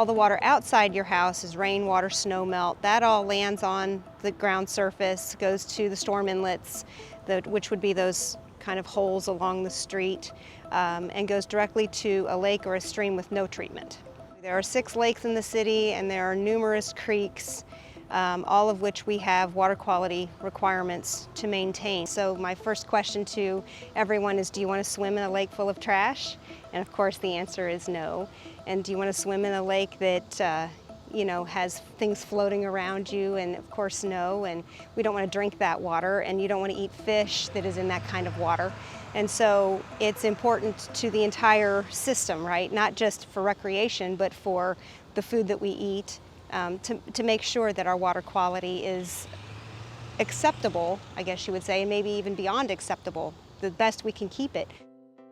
All the water outside your house is rainwater, snow melt. That all lands on the ground surface, goes to the storm inlets, which would be those kind of holes along the street, and goes directly to a lake or a stream with no treatment. There are 6 lakes in the city, and there are numerous creeks, all of which we have water quality requirements to maintain. So my first question to everyone is, do you want to swim in a lake full of trash? And of course the answer is no. And do you want to swim in a lake that has things floating around you? And of course no. And we don't want to drink that water, and you don't want to eat fish that is in that kind of water. And so it's important to the entire system, right? Not just for recreation, but for the food that we eat, to make sure that our water quality is acceptable, I guess you would say, and maybe even beyond acceptable, the best we can keep it.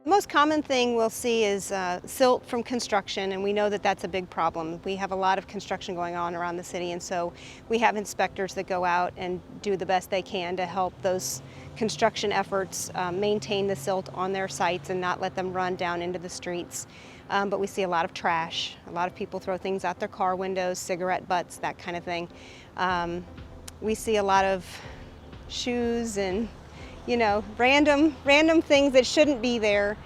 The most common thing we'll see is silt from construction, and we know that that's a big problem. We have a lot of construction going on around the city, and so we have inspectors that go out and do the best they can to help those construction efforts maintain the silt on their sites and not let them run down into the streets. But we see a lot of trash. A lot of people throw things out their car windows, cigarette butts, that kind of thing. We see a lot of shoes and random things that shouldn't be there.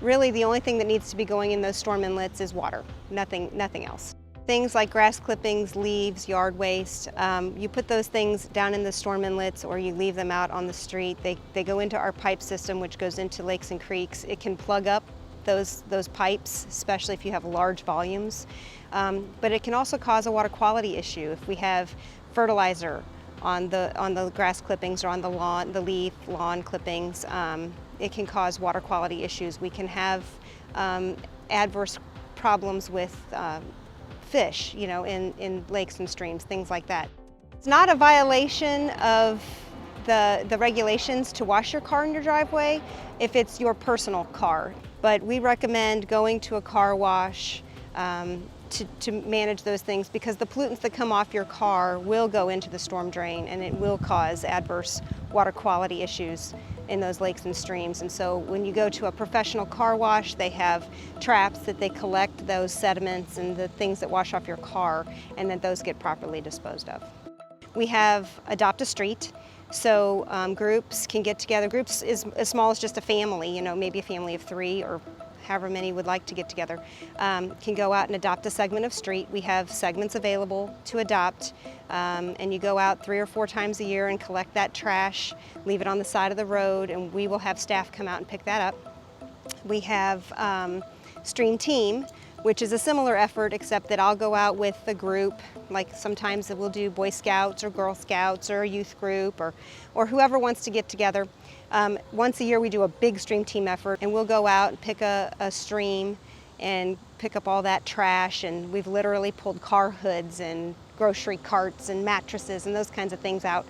Really, the only thing that needs to be going in those storm inlets is water, nothing else. Things like grass clippings, leaves, yard waste, you put those things down in the storm inlets or you leave them out on the street. They go into our pipe system, which goes into lakes and creeks. It can plug up those pipes, especially if you have large volumes. But it can also cause a water quality issue if we have fertilizer on the grass clippings or on the lawn, the leaf lawn clippings. It can cause water quality issues. We can have adverse problems with fish, in lakes and streams, things like that. It's not a violation of the regulations to wash your car in your driveway if it's your personal car, but we recommend going to a car wash to manage those things, because the pollutants that come off your car will go into the storm drain and it will cause adverse water quality issues in those lakes and streams. And so when you go to a professional car wash, they have traps that they collect those sediments and the things that wash off your car, and then those get properly disposed of. We have Adopt a Street. So groups can get together. Groups as small as just a family, maybe a family of 3 or however many would like to get together, can go out and adopt a segment of street. We have segments available to adopt, and you go out 3 or 4 times a year and collect that trash, leave it on the side of the road, and we will have staff come out and pick that up. We have Stream Team, which is a similar effort, except that I'll go out with the group. Like sometimes we'll do Boy Scouts or Girl Scouts or a youth group or whoever wants to get together. Once a year we do a big Stream Team effort, and we'll go out and pick a stream and pick up all that trash, and we've literally pulled car hoods and grocery carts and mattresses and those kinds of things out.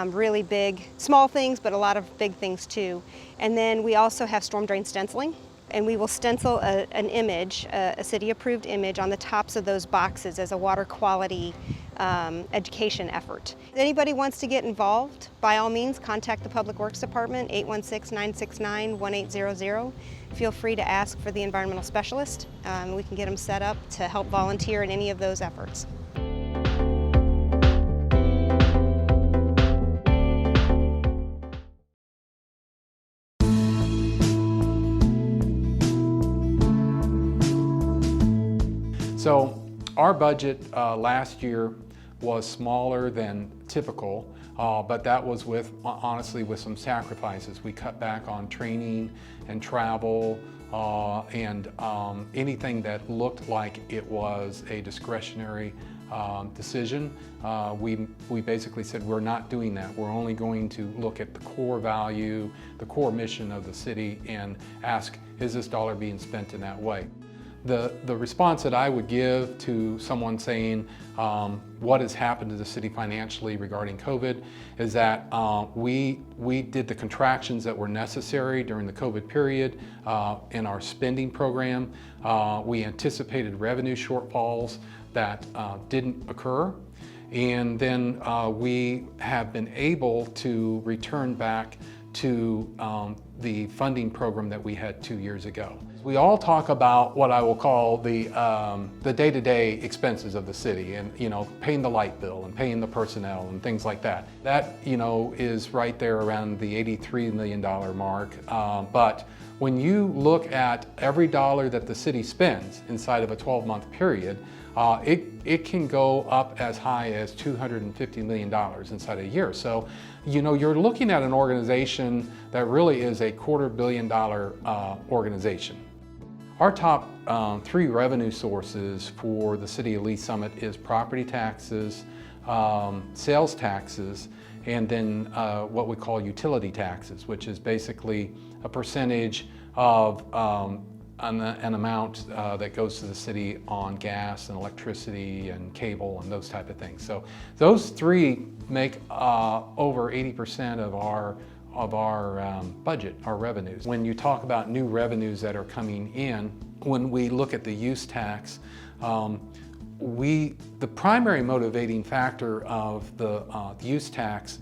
Really big, small things, but a lot of big things too. And then we also have storm drain stenciling. And we will stencil an image, a city-approved image, on the tops of those boxes as a water quality education effort. If anybody wants to get involved, by all means, contact the Public Works Department, 816-969-1800. Feel free to ask for the environmental specialist. We can get them set up to help volunteer in any of those efforts. So our budget last year was smaller than typical, but that was honestly with some sacrifices. We cut back on training and travel and anything that looked like it was a discretionary decision. We basically said we're not doing that. We're only going to look at the core value, the core mission of the city, and ask, is this dollar being spent in that way? The response that I would give to someone saying what has happened to the city financially regarding COVID is that we did the contractions that were necessary during the COVID period in our spending program. We anticipated revenue shortfalls that didn't occur, and then we have been able to return back to the funding program that we had 2 years ago. We all talk about what I will call the day-to-day expenses of the city, and paying the light bill and paying the personnel and things like that. That is right there around the $83 million mark. But when you look at every dollar that the city spends inside of a 12-month period, it can go up as high as $250 million inside a year. So, you're looking at an organization that really is a $250 million organization. Our top 3 revenue sources for the city of Lee Summit is property taxes, sales taxes, and then what we call utility taxes, which is basically a percentage of an amount that goes to the city on gas and electricity and cable and those type of things. So those 3 make over 80% of our budget, our revenues. When you talk about new revenues that are coming in, when we look at the use tax, the primary motivating factor of the use tax,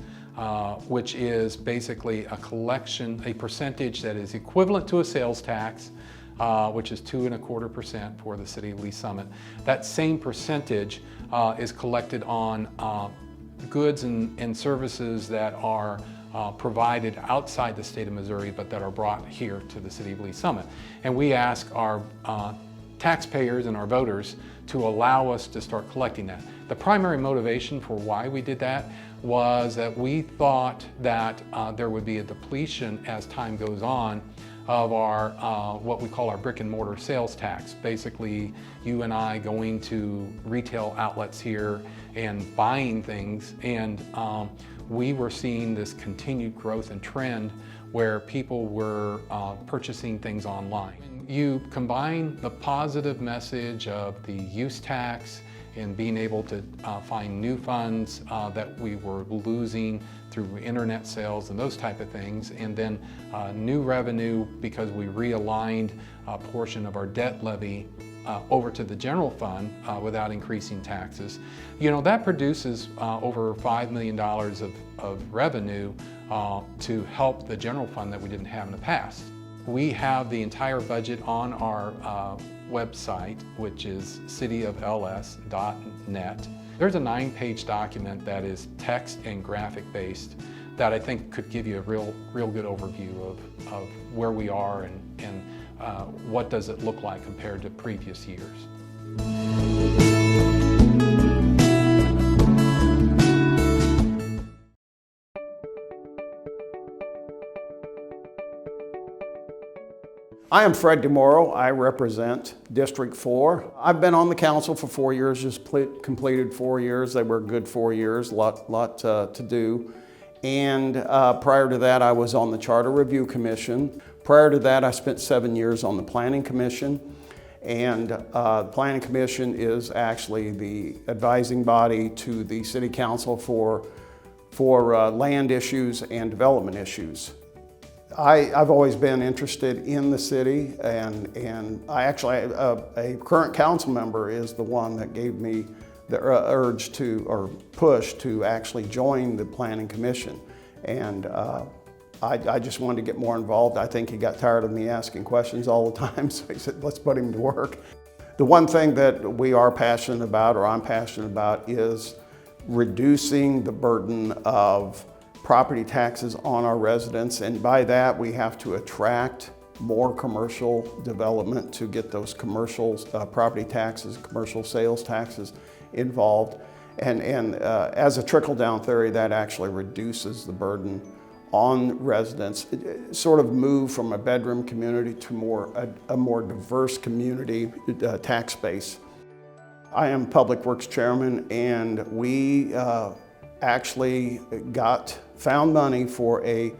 which is basically a percentage that is equivalent to a sales tax, which is 2.25% for the city of Lee Summit. That same percentage is collected on goods and services that are provided outside the state of Missouri, but that are brought here to the city of Lee Summit. And we ask our taxpayers and our voters to allow us to start collecting that. The primary motivation for why we did that was that we thought that there would be a depletion as time goes on of our what we call our brick and mortar sales tax. Basically, you and I going to retail outlets here and buying things, and we were seeing this continued growth and trend where people were purchasing things online. You combine the positive message of the use tax and being able to find new funds that we were losing through internet sales and those type of things, and then new revenue because we realigned a portion of our debt levy over to the general fund without increasing taxes. That produces over $5 million of revenue to help the general fund that we didn't have in the past. We have the entire budget on our website, which is cityofls.net. There's a 9-page document that is text and graphic based that I think could give you a real good overview of where we are and what does it look like compared to previous years. I am Fred DeMoro. I represent District 4. I've been on the council for 4 years, just completed 4 years. They were good 4 years, lot to do. And prior to that, I was on the Charter Review Commission. Prior to that, I spent 7 years on the Planning Commission. And the Planning Commission is actually the advising body to the City Council for land issues and development issues. I've always been interested in the city, and I actually, a current council member is the one that gave me the urge to, or push to actually join the Planning Commission. And I just wanted to get more involved. I think he got tired of me asking questions all the time, so he said, let's put him to work. The one thing that we are passionate about, or I'm passionate about, is reducing the burden of property taxes on our residents, and by that we have to attract more commercial development to get those commercial property taxes, commercial sales taxes involved. And as a trickle-down theory, that actually reduces the burden on residents. It sort of move from a bedroom community to a more diverse community tax base. I am Public Works Chairman, and we actually found money for a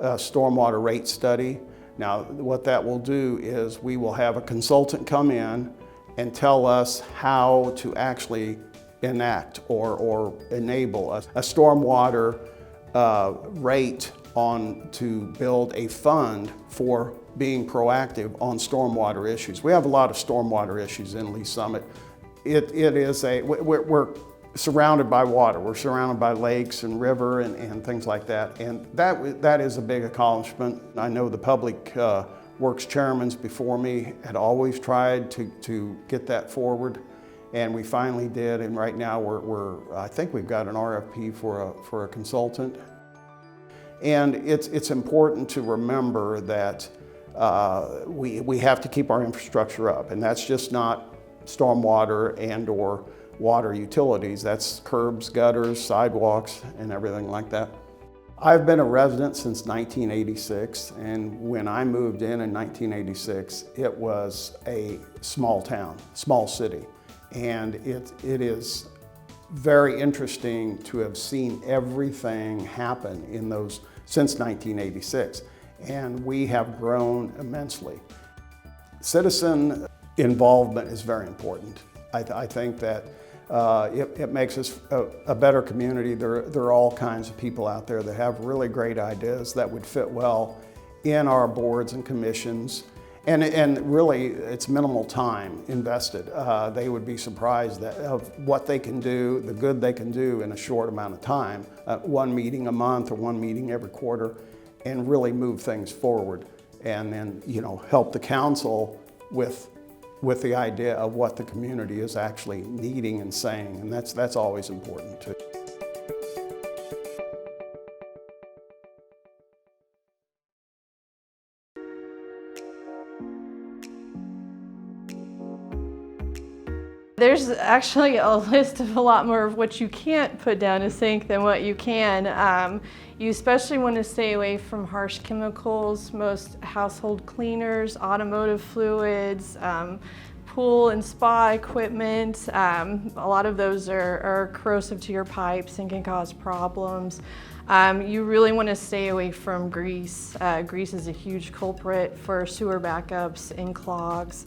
stormwater rate study. Now, what that will do is we will have a consultant come in and tell us how to actually enact or enable a stormwater rate to build a fund for being proactive on stormwater issues. We have a lot of stormwater issues in Lee Summit. We're surrounded by water. We're surrounded by lakes and river and things like that. And that is a big accomplishment. I know the Public Works chairmen before me had always tried to get that forward, and we finally did. And right now I think we've got an RFP for a consultant. And it's important to remember that we have to keep our infrastructure up, and that's just not stormwater and/or water utilities. That's curbs, gutters, sidewalks, and everything like that. I've been a resident since 1986, and when I moved in 1986, it was a small town, small city. And it is very interesting to have seen everything happen in those since 1986. And we have grown immensely. Citizen involvement is very important. I think that it makes us a better community. There are all kinds of people out there that have really great ideas that would fit well in our boards and commissions. And really, it's minimal time invested. They would be surprised of what they can do, the good they can do in a short amount of time. One meeting a month or one meeting every quarter, and really move things forward. And then, help the council with the idea of what the community is actually needing and saying. And that's always important too. There's actually a list of a lot more of what you can't put down a sink than what you can. You especially want to stay away from harsh chemicals, most household cleaners, automotive fluids, pool and spa equipment. A lot of those are corrosive to your pipes and can cause problems. You really want to stay away from grease. Grease is a huge culprit for sewer backups and clogs.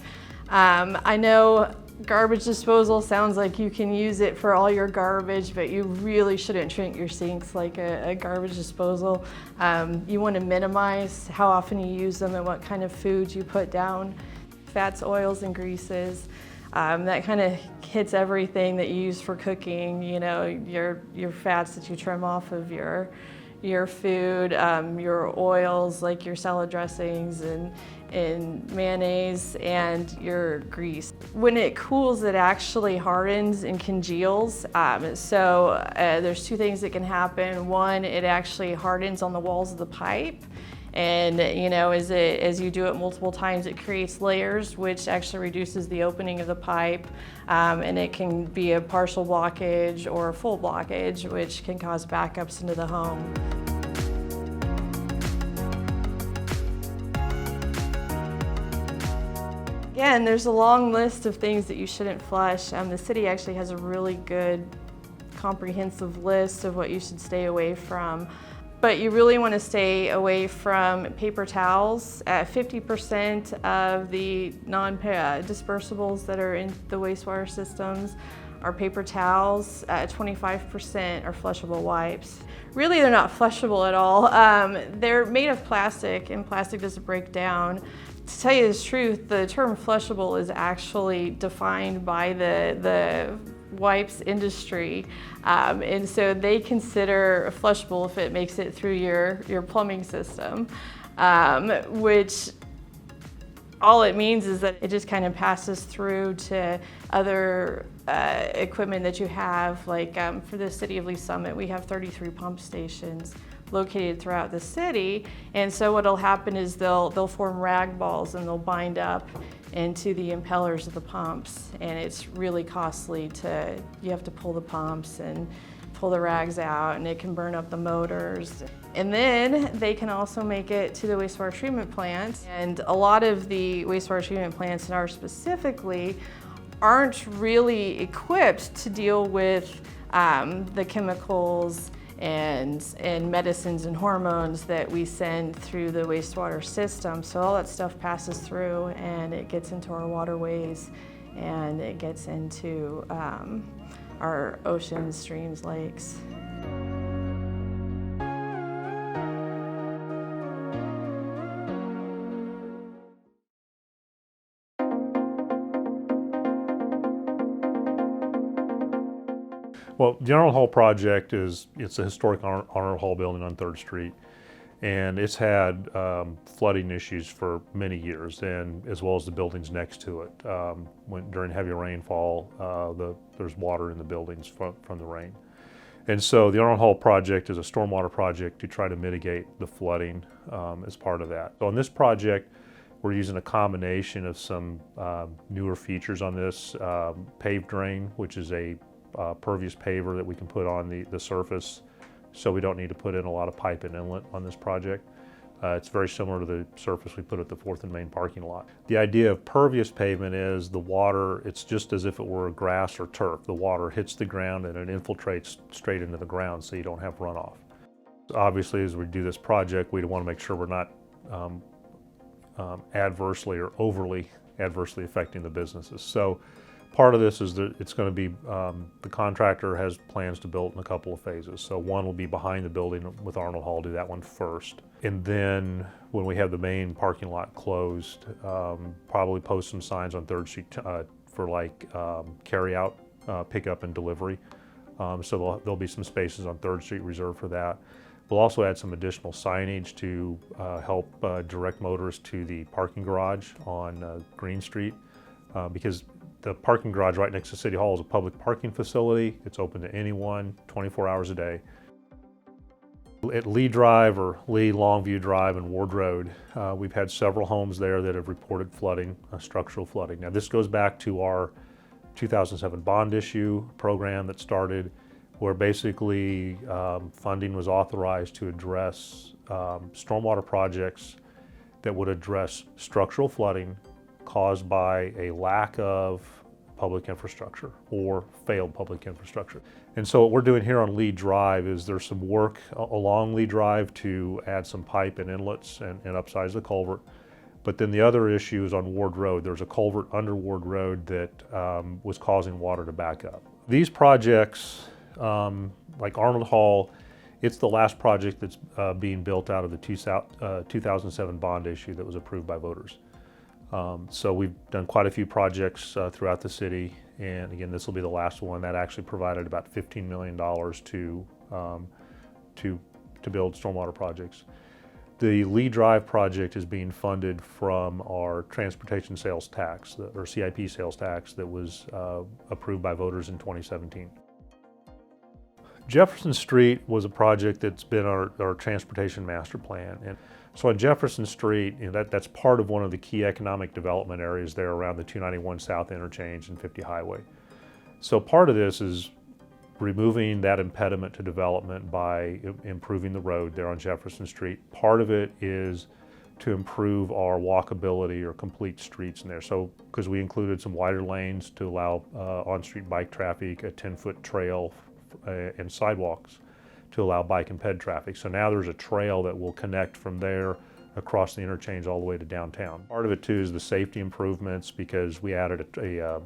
I know garbage disposal sounds like you can use it for all your garbage, but you really shouldn't treat your sinks like a garbage disposal. You want to minimize how often you use them and what kind of foods you put down. Fats, oils, and greases. That kind of hits everything that you use for cooking, your fats that you trim off of your food, your oils like your salad dressings and mayonnaise, and your grease. When it cools, it actually hardens and congeals. There's two things that can happen. One, it actually hardens on the walls of the pipe. And as you do it multiple times, it creates layers, which actually reduces the opening of the pipe. And it can be a partial blockage or a full blockage, which can cause backups into the home. Again, there's a long list of things that you shouldn't flush. The city actually has a really good comprehensive list of what you should stay away from. But you really want to stay away from paper towels. 50% of the non-dispersibles that are in the wastewater systems are paper towels. 25% are flushable wipes. Really, they're not flushable at all. They're made of plastic, and plastic doesn't break down. To tell you the truth, the term flushable is actually defined by the wipes industry, and so they consider flushable if it makes it through your plumbing system, which all it means is that it just kind of passes through to other equipment that you have. Like for the city of Lee Summit, we have 33 pump stations located throughout the city, and so what'll happen is they'll form rag balls and they'll bind up into the impellers of the pumps, and it's really costly you have to pull the pumps and pull the rags out, and it can burn up the motors. And then they can also make it to the wastewater treatment plant, and a lot of the wastewater treatment plants in ours specifically aren't really equipped to deal with the chemicals and medicines and hormones that we send through the wastewater system. So all that stuff passes through and it gets into our waterways and it gets into our oceans, streams, lakes. Well, the Arnold Hall project it's a historic Arnold Hall building on 3rd Street. And it's had flooding issues for many years, and as well as the buildings next to it. During heavy rainfall, there's water in the buildings from the rain. And so the Arnold Hall project is a stormwater project to try to mitigate the flooding as part of that. So on this project, we're using a combination of some newer features on this. Paved drain, which is a pervious paver that we can put on the surface, so we don't need to put in a lot of pipe and inlet on this project. It's very similar to the surface we put at the 4th and Main parking lot. The idea of pervious pavement is the water, it's just as if it were grass or turf. The water hits the ground and it infiltrates straight into the ground, so you don't have runoff. Obviously, as we do this project, we want to make sure we're not adversely or overly adversely affecting the businesses. So part of this is that it's going to be, the contractor has plans to build in a couple of phases. So one will be behind the building with Arnold Hall, do that one first. And then when we have the main parking lot closed, probably post some signs on 3rd Street for like carry out, pickup and delivery. So there'll be some spaces on 3rd Street reserved for that. We'll also add some additional signage to help direct motorists to the parking garage on Green Street, because the parking garage right next to City Hall is a public parking facility. It's open to anyone 24 hours a day. At Lee Drive or Lee Longview Drive and Ward Road, we've had several homes there that have reported flooding, structural flooding. Now this goes back to our 2007 bond issue program that started, where basically funding was authorized to address stormwater projects that would address structural flooding caused by a lack of public infrastructure or failed public infrastructure. And so what we're doing here on Lee Drive is there's some work along Lee Drive to add some pipe and inlets and upsize the culvert. But then the other issue is on Ward Road. There's a culvert under Ward Road that was causing water to back up. These projects, like Arnold Hall, it's the last project that's being built out of the 2007 bond issue that was approved by voters. So we've done quite a few projects throughout the city, and again, this will be the last one. That actually provided about $15 million to build stormwater projects. The Lee Drive project is being funded from our transportation sales tax, or CIP sales tax, that was approved by voters in 2017. Jefferson Street was a project that's been our transportation master plan. And so on Jefferson Street, that's part of one of the key economic development areas there around the 291 South interchange and 50 Highway. So part of this is removing that impediment to development by improving the road there on Jefferson Street. Part of it is to improve our walkability or complete streets in there. So, because we included some wider lanes to allow on-street bike traffic, a 10-foot trail, and sidewalks to allow bike and ped traffic. So now there's a trail that will connect from there across the interchange all the way to downtown. Part of it too is the safety improvements, because we added a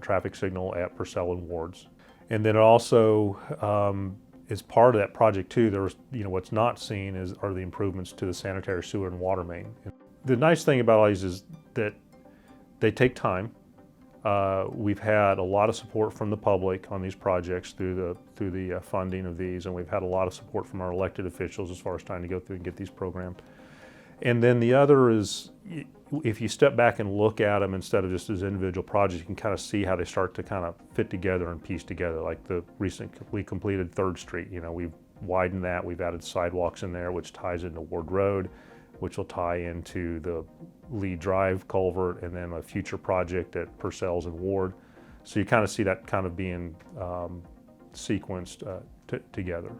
traffic signal at Purcell and Wards. And then also, as part of that project too, there's, what's not seen are the improvements to the sanitary sewer and water main. The nice thing about all these is that they take time. We've had a lot of support from the public on these projects through the funding of these, and we've had a lot of support from our elected officials as far as trying to go through and get these programmed. And then the other is, if you step back and look at them instead of just as individual projects, you can kind of see how they start to kind of fit together and piece together, like the recently completed 3rd Street. We've widened that, we've added sidewalks in there, which ties into Ward Road, which will tie into the Lee Drive culvert, and then a future project at Purcell's and Ward. So you kind of see that kind of being sequenced together.